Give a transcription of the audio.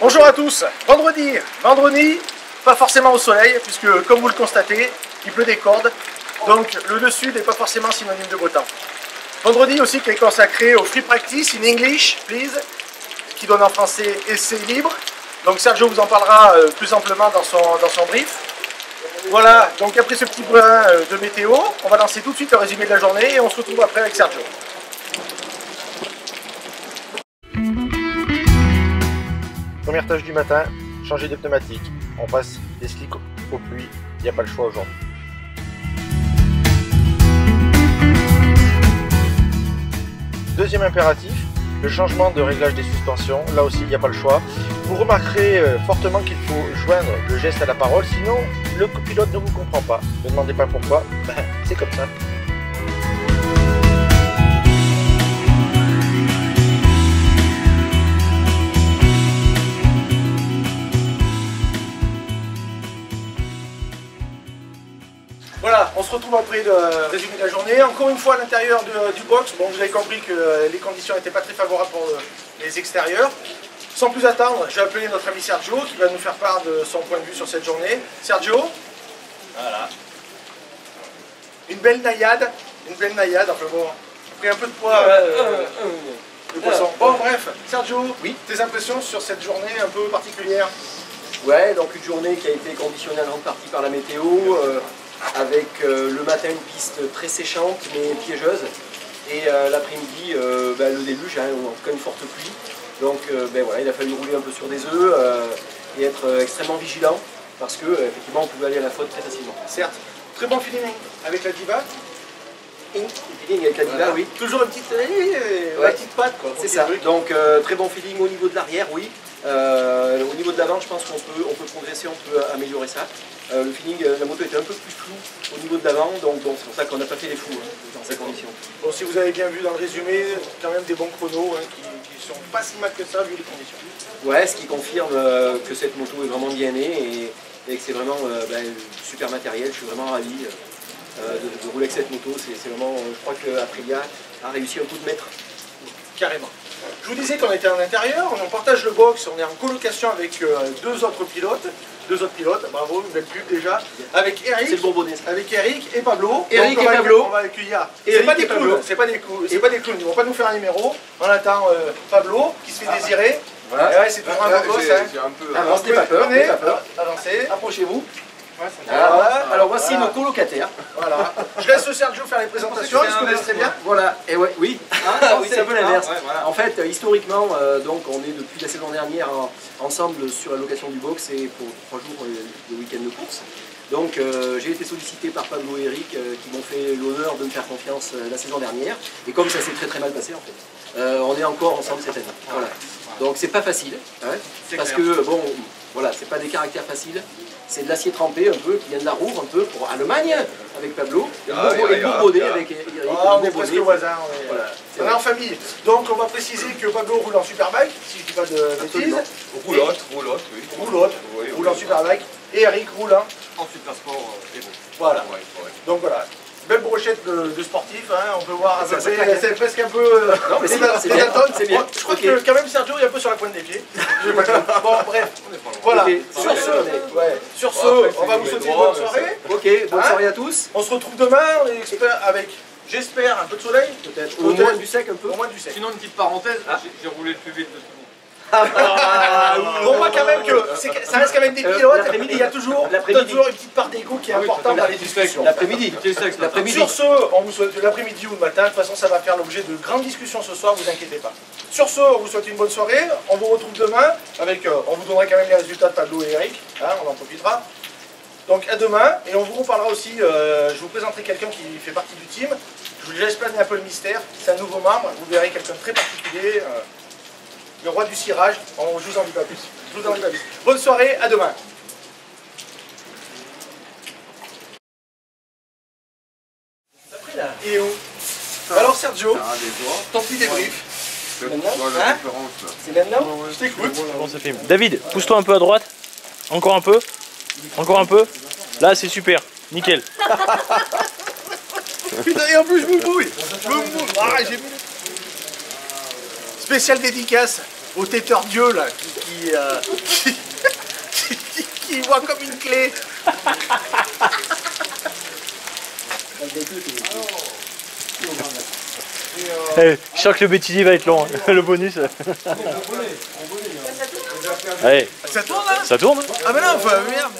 Bonjour à tous, vendredi, pas forcément au soleil, puisque comme vous le constatez, il pleut des cordes, donc le sud n'est pas forcément synonyme de beau temps. Vendredi aussi qui est consacré au free practice in English, please, qui donne en français essai libre. Donc Sergio vous en parlera plus amplement dans son brief. Voilà, donc après ce petit brin de météo, on va lancer tout de suite le résumé de la journée et on se retrouve après avec Sergio. Première tâche du matin, changer des pneumatiques. On passe des slicks aux pluies, il n'y a pas le choix aujourd'hui. Deuxième impératif, le changement de réglage des suspensions. Là aussi, il n'y a pas le choix. Vous remarquerez fortement qu'il faut joindre le geste à la parole, sinon le copilote ne vous comprend pas. Ne demandez pas pourquoi, c'est comme ça. Voilà, on se retrouve après le résumé de la journée. Encore une fois à l'intérieur du box, bon, vous avez compris que les conditions n'étaient pas très favorables pour les extérieurs. Sans plus attendre, j'ai appelé notre ami Sergio qui va nous faire part de son point de vue sur cette journée. Sergio, voilà. Une belle naïade, enfin bon, pris un peu de poids de poisson. Bon bref, Sergio, oui, tes impressions sur cette journée un peu particulière? Ouais, donc une journée qui a été conditionnée en grande partie par la météo, avec le matin une piste très séchante mais piégeuse, et l'après-midi le déluge, en tout cas une forte pluie. Donc voilà, il a fallu rouler un peu sur des œufs et être extrêmement vigilant parce que effectivement on pouvait aller à la faute très facilement. Certes, très bon feeling avec la Diva. Feeling avec la Diva, voilà. Oui. Toujours une petite, petite patte quoi. C'est ça, donc très bon feeling au niveau de l'arrière, oui. Au niveau de l'avant, je pense qu'on peut progresser, on peut améliorer ça. Le feeling, la moto était un peu plus floue au niveau de l'avant, donc c'est pour ça qu'on n'a pas fait les fous dans ces conditions. Bon, si vous avez bien vu dans le résumé, quand même des bons chronos qui sont pas si mal que ça vu les conditions. Ouais, ce qui confirme que cette moto est vraiment bien née et que c'est vraiment super matériel. Je suis vraiment ravi de rouler avec cette moto. C'est vraiment, je crois qu'Aprilia a réussi un coup de maître. Carrément. Je vous disais qu'on était en intérieur, on partage le box, on est en colocation avec deux autres pilotes, bravo, une belle pub déjà, avec Eric, c'est le bonbonnet. Avec Eric et Pablo. Eric et Pablo. On va accueillir. C'est pas des clowns, ils vont pas nous faire un numéro. On attend Pablo qui se fait désirer. Voilà. Et ouais, c'est toujours un beau gosse. Avancez, pas peur. Avancez, approchez-vous. Alors voici nos colocataires. Voilà. Je laisse Sergio faire les présentations, il se connaît très bien. Voilà, et ouais, oui. C'est un peu l'inverse. En fait, historiquement, donc on est depuis la saison dernière ensemble sur la location du box et pour 3 jours de week-end de course. Donc j'ai été sollicité par Pablo et Eric qui m'ont fait l'honneur de me faire confiance la saison dernière. Et comme ça s'est très mal passé en fait, on est encore ensemble cette année. Voilà. Donc c'est pas facile, parce que bon, voilà, c'est pas des caractères faciles. C'est de l'acier trempé un peu, qui vient de la Roure un peu pour Allemagne avec Pablo, et le Bourbonnais avec Eric. On est presque voisins, on est en famille. Donc on va préciser que Pablo roule en superbike, si je dis pas de bêtises. Roulotte, oui. Roule en superbike. Et Eric roule en super sport et bon. Voilà. Donc voilà. Belle brochette de sportifs, on peut voir c'est presque un peu non, mais c'est bien. Je crois que quand même Sergio est un peu sur la pointe des pieds. Bon bref, voilà. Sur ce, on va vous souhaiter une bonne soirée. Ok, bonne soirée à tous. On se retrouve demain, avec, j'espère, un peu de soleil. Peut-être. Au moins du sec un peu. Sinon, une petite parenthèse, j'ai roulé le plus vite de tout le monde. On voit quand même que ça reste quand même des pilotes et il y a toujours une petite part d'égo qui est importante dans les discussions. L'après-midi. Sur ce, on vous souhaite l'après-midi ou le matin, de toute façon ça va faire l'objet de grandes discussions ce soir, vous inquiétez pas. Sur ce, on vous souhaite une bonne soirée, on vous retrouve demain avec, on vous donnera quand même les résultats de Pablo et Eric, on en profitera. Donc à demain, et on vous reparlera aussi, je vous présenterai quelqu'un qui fait partie du team, je vous laisse planer un peu le mystère, c'est un nouveau membre, vous verrez quelqu'un de très particulier. Le roi du cirage, je vous en dis pas plus. Bonne soirée, à demain. Et où alors Sergio, ton petit débrief. C'est maintenant. Je t'écoute. Bon, ça filme. David, pousse-toi un peu à droite. Encore un peu. Encore un peu. Là, c'est super. Nickel. Putain, et en plus je me mouille. J'ai mis... Spécial dédicace au têteur Dieu là, qui voit comme une clé. Je sens que le bêtisier va être long, le bonus. Allez. Ça tourne là? Ça tourne? Ah bah non, faut, merde.